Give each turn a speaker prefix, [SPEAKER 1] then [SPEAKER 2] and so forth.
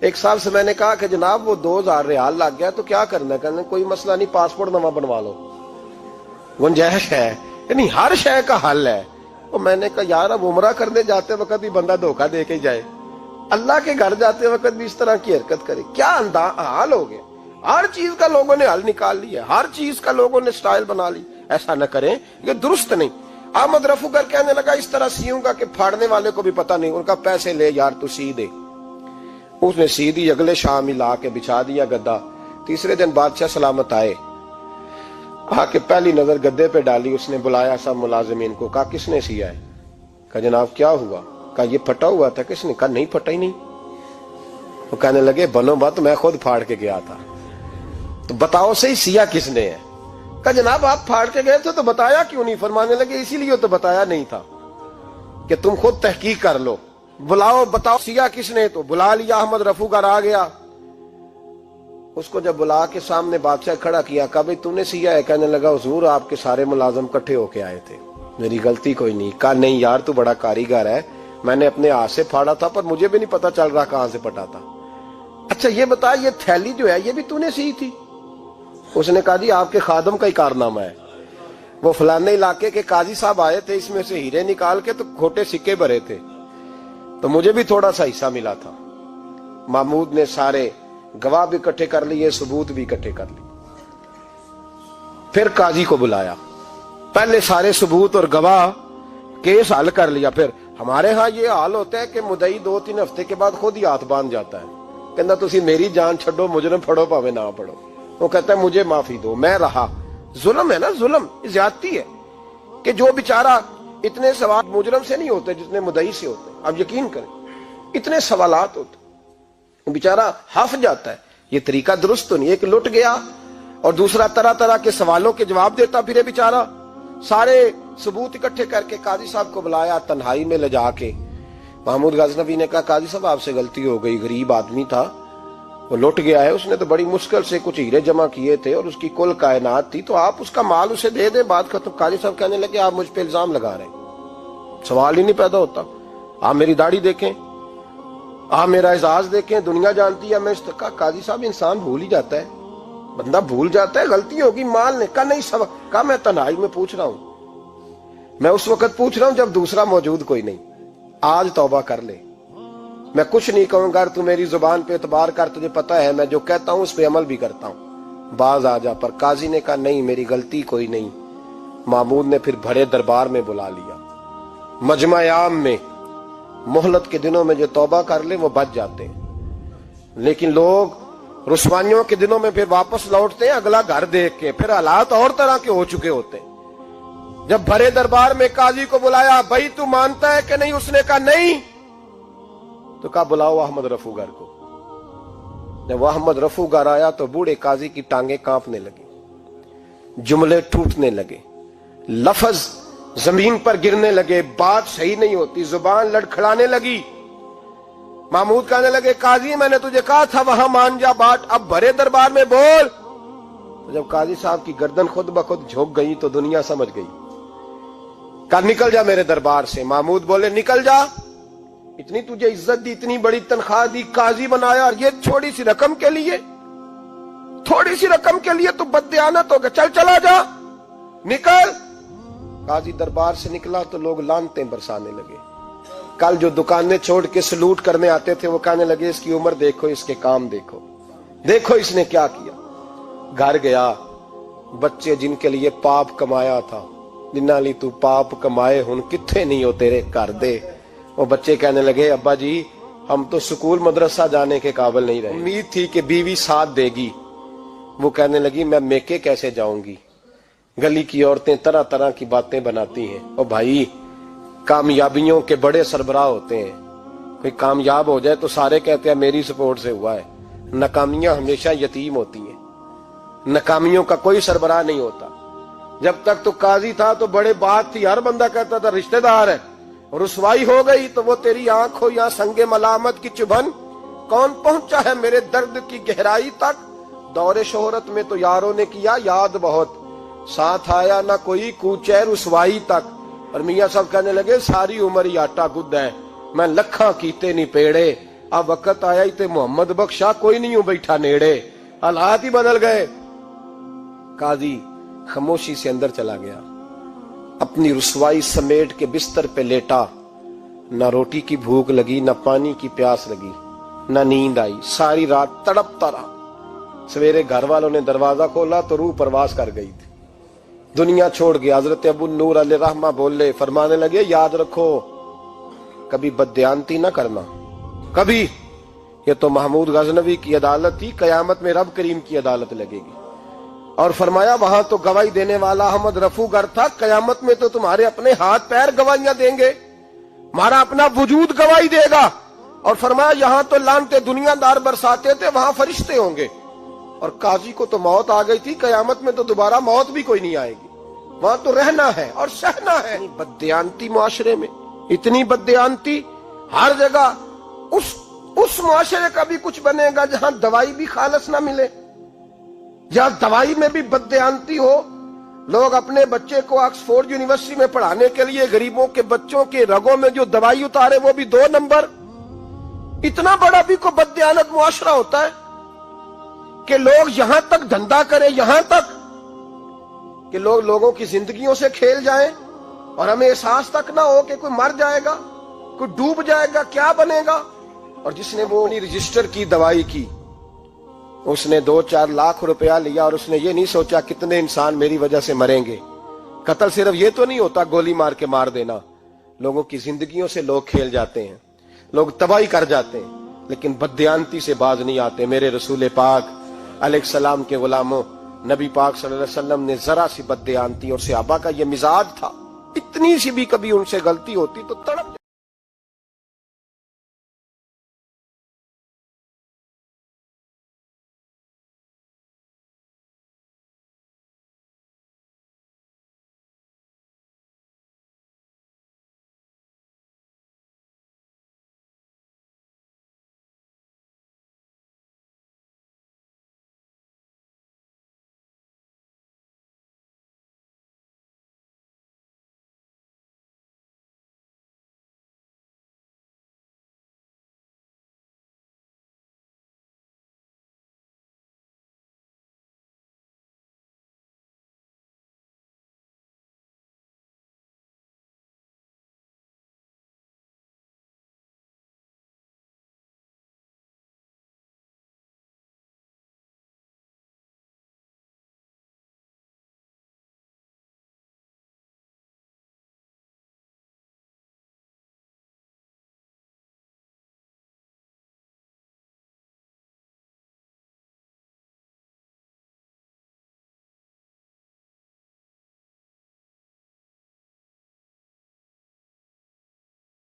[SPEAKER 1] ایک صاحب سے میں نے کہا کہ جناب وہ 2000 ریال لگ گیا تو کیا کرنا ہے؟ کہنے کوئی مسئلہ نہیں، پاسپورٹ نواں بنوا لو، گنجائش ہے، یعنی ہر شے کا حل ہے۔ تو میں نے کہا یار اب عمرہ کرنے جاتے وقت بھی بندہ دھوکہ دے کے جائے، اللہ کے گھر جاتے وقت بھی اس طرح کی حرکت کرے، کیا حال ہو گیا؟ ہر چیز کا لوگوں نے حل نکال لیا، ہر چیز کا لوگوں نے سٹائل بنا لی۔ ایسا نہ کریں، یہ درست نہیں۔ احمد رفو گر کہنے لگا اس طرح سیوں گا کہ پھاڑنے والے کو بھی پتہ نہیں۔ ان کا پیسے لے یار تو سی دے۔ اس نے سی دی، اگلے شام ہی لا کے بچھا دیا گدا۔ تیسرے دن بادشاہ سلامت آئے، آ کے پہلی نظر گدے پہ ڈالی، اس نے بلایا سب ملازمین کو، کہا کس نے سیا ہے؟ کہا جناب کیا ہوا؟ کہا یہ پھٹا ہوا تھا۔ کس نے؟ کہا نہیں پھٹا ہی نہیں۔ وہ کہنے لگے بنو بات، میں خود پھاڑ کے گیا تھا، تو بتاؤ صحیح سیا کس نے ہے؟ کہا جناب آپ پھاڑ کے گئے تھے تو بتایا کیوں نہیں؟ فرمانے لگے اسی لیے تو بتایا نہیں تھا کہ تم خود تحقیق کر لو، بلاؤ بتاؤ سیا کس نے۔ تو بلا لیا، احمد رفو گر آ گیا۔ اس کو جب بلا کے سامنے بادشاہ کھڑا کیا، کہا بھئی تم نے سیا ہے؟ کہنے لگا حضور آپ کے سارے ملازم کٹھے ہو کے آئے تھے، میری غلطی کوئی نہیں۔ کہا نہیں یار تو بڑا کاریگر ہے، میں نے اپنے ہاتھ سے پھاڑا تھا پر مجھے بھی نہیں پتا چل رہا کہاں سے پھٹا تھا۔ اچھا یہ بتا یہ تھیلی جو ہے یہ بھی تو نے سی تھی؟ اس نے کہا جی آپ کے خادم کا ہی کارنامہ ہے، وہ فلانے علاقے کے قاضی صاحب آئے تھے، اس میں سے ہیرے نکال کے تو کھوٹے سکے بھرے تھے، تو مجھے بھی تھوڑا سا حصہ ملا تھا۔ محمود نے سارے گواہ بھی اکٹھے کر لیے، ثبوت بھی اکٹھے کر لیے۔ پھر قاضی کو بلایا، پہلے سارے ثبوت اور گواہ کیس حل کر لیا۔ پھر ہمارے ہاں یہ حال ہوتا ہے کہ مدعی 2-3 ہفتے کے بعد خود ہی ہاتھ باندھ جاتا ہے، کہنا تسی میری جان چھڈو، مجرم پھڑو پاوے نہ پڑھو۔ وہ کہتا ہے مجھے معافی دو، میں رہا۔ ظلم ہے نا، ظلم زیادتی ہے کہ جو بیچارہ اتنے سوال مجرم سے نہیں ہوتے جتنے مدعی سے ہوتے۔ اب یقین کریں اتنے سوالات ہوتے، بیچارہ ہف جاتا ہے۔ یہ طریقہ درست تو نہیں، ایک لٹ گیا اور دوسرا طرح طرح کے سوالوں کے جواب دیتا پھرے بیچارہ۔ سارے ثبوت اکٹھے کر کے قاضی صاحب کو بلایا، تنہائی میں لے جا کے محمود غزنوی نے کہا قاضی صاحب آپ سے غلطی ہو گئی، غریب آدمی تھا، وہ لٹ گیا ہے، اس نے تو بڑی مشکل سے کچھ ہیرے جمع کیے تھے اور اس کی کل کائنات تھی، تو آپ اس کا مال اسے دے دیں، بات ختم۔ قاضی صاحب کہنے لگے آپ مجھ پہ الزام لگا رہے ہیں، سوال ہی نہیں پیدا ہوتا۔ آپ میری داڑھی دیکھیں، آپ میرا اعزاز دیکھیں، دنیا جانتی ہے میں اس طرح۔ قاضی صاحب انسان بھول ہی جاتا ہے، بندہ بھول جاتا ہے، غلطی ہوگی، مال نے کہا نہیں سب کہا میں تنہائی میں پوچھ رہا ہوں، میں اس وقت پوچھ رہا ہوں جب دوسرا موجود کوئی نہیں، آج توبہ کر لے، میں کچھ نہیں کہوں گا، تو میری زبان پہ اعتبار کر، تجھے پتہ ہے میں جو کہتا ہوں اس پہ عمل بھی کرتا ہوں، باز آ جا۔ پر قاضی نے کہا نہیں میری غلطی کوئی نہیں۔ محمود نے پھر بڑے دربار میں بلا لیا، مجمع عام میں۔ مہلت کے دنوں میں جو توبہ کر لے وہ بچ جاتے ہیں، لیکن لوگ رسوائیوں کے دنوں میں پھر واپس لوٹتے ہیں اگلا گھر دیکھ کے، پھر حالات اور طرح کے ہو چکے ہوتے ہیں۔ جب بڑے دربار میں قاضی کو بلایا، بھائی تو مانتا ہے کہ نہیں؟ اس نے کہا نہیں۔ تو کہا بلاؤ احمد رفو گر کو۔ جب وہ احمد رفو گر آیا تو بوڑھے قاضی کی ٹانگیں کانپنے لگی، جملے ٹوٹنے لگے، لفظ زمین پر گرنے لگے، بات صحیح نہیں ہوتی، زبان لڑکھڑانے لگی۔ محمود کہنے لگے قاضی میں نے تجھے کہا تھا وہاں مان جا بات، اب بڑے دربار میں بول۔ تو جب قاضی صاحب کی گردن خود بخود جھک گئی تو دنیا سمجھ گئی، کہا نکل جا میرے دربار سے۔ محمود بولے نکل جا، اتنی تجھے عزت دی، اتنی بڑی تنخواہ دی، قاضی بنایا، اور یہ تھوڑی سی رقم کے لیے، تھوڑی سی رقم کے لیے تو بددیانت ہو گیا، چل چلا جا، نکل۔ قاضی دربار سے نکلا تو لوگ لعنتیں برسانے لگے۔ کل جو دکانیں چھوڑ کے سلوٹ کرنے آتے تھے وہ کہنے لگے اس کی عمر دیکھو، اس کے کام دیکھو، دیکھو اس نے کیا کیا۔ گھر گیا، بچے جن کے لیے پاپ کمایا تھا، جنہاں لی تو پاپ کمائے ہن کتھے نہیں ہو تیرے کر دے۔ وہ بچے کہنے لگے ابا جی ہم تو سکول مدرسہ جانے کے قابل نہیں رہے، امید تھی کہ بیوی ساتھ دے گی۔ وہ کہنے لگی میں میکے کیسے جاؤں گی، گلی کی عورتیں طرح طرح کی باتیں بناتی ہیں۔ اور بھائی کامیابیوں کے بڑے سربراہ ہوتے ہیں، کوئی کامیاب ہو جائے تو سارے کہتے ہیں میری سپورٹ سے ہوا ہے، ناکامیاں ہمیشہ یتیم ہوتی ہیں، ناکامیوں کا کوئی سربراہ نہیں ہوتا۔ جب تک تو قاضی تھا تو بڑے بات تھی، ہر بندہ کہتا تھا رشتہ دار ہے، رسوائی ہو گئی تو وہ تیری آنکھ ہو یا سنگ ملامت کی چبھن، کون پہنچا ہے میرے درد کی گہرائی تک، دور شہرت میں تو یاروں نے کیا یاد بہت، ساتھ آیا نہ کوئی کوچے رسوائی تک۔ اور میاں صاحب کہنے لگے ساری عمر ہی آٹا گد ہے، میں لکھاں کیتے نہیں پیڑے، اب وقت آیا ہی تے محمد بخشا کوئی نہیں ہوں بیٹھا نیڑے، حالات ہی بدل گئے۔ قاضی خاموشی سے اندر چلا گیا، اپنی رسوائی سمیٹ کے بستر پہ لیٹا، نہ روٹی کی بھوک لگی، نہ پانی کی پیاس لگی، نہ نیند آئی، ساری رات تڑپتا رہا۔ سویرے گھر والوں نے دروازہ کھولا تو روح پرواز کر گئی تھی، دنیا چھوڑ گیا۔ حضرت ابو نور علیہ رحمہ بولے، فرمانے لگے یاد رکھو کبھی بددیانتی نہ کرنا، کبھی۔ یہ تو محمود غزنوی کی عدالت تھی، قیامت میں رب کریم کی عدالت لگے گی۔ اور فرمایا وہاں تو گواہی دینے والا احمد رفو گر تھا، قیامت میں تو تمہارے اپنے ہاتھ پیر گواہیاں دیں گے، ہمارا اپنا وجود گواہی دے گا۔ اور فرمایا یہاں تو لانتے دنیا دار برساتے تھے، وہاں فرشتے ہوں گے۔ اور قاضی کو تو موت آ گئی تھی، قیامت میں تو دوبارہ موت بھی کوئی نہیں آئے گی، وہاں تو رہنا ہے اور سہنا ہے۔ بددیانتی معاشرے میں، اتنی بددیانتی ہر جگہ۔ اس معاشرے کا بھی کچھ بنے گا جہاں دوائی بھی خالص نہ ملے، جہاں دوائی میں بھی بددیانتی ہو۔ لوگ اپنے بچے کو آکسفورڈ یونیورسٹی میں پڑھانے کے لیے غریبوں کے بچوں کے رگوں میں جو دوائی اتارے وہ بھی 2 نمبر۔ اتنا بڑا بھی کوئی بددیانت معاشرہ ہوتا ہے کہ لوگ یہاں تک دھندا کریں، یہاں تک کہ لوگ لوگوں کی زندگیوں سے کھیل جائیں اور ہمیں احساس تک نہ ہو کہ کوئی مر جائے گا، کوئی ڈوب جائے گا، کیا بنے گا۔ اور جس نے وہ اپنی رجسٹر کی دوائی کی، اس نے 2-4 لاکھ روپیہ لیا اور اس نے یہ نہیں سوچا کتنے انسان میری وجہ سے مریں گے۔ قتل صرف یہ تو نہیں ہوتا گولی مار کے مار دینا، لوگوں کی زندگیوں سے لوگ کھیل جاتے ہیں، لوگ تباہی کر جاتے ہیں، لیکن بددیانتی سے باز نہیں آتے۔ میرے رسول پاک علیہ السلام کے غلاموں، نبی پاک صلی اللہ علیہ وسلم نے ذرا سی بددیانتی، اور صحابہ کا یہ مزاج تھا، اتنی سی بھی کبھی ان سے غلطی ہوتی تو تڑپ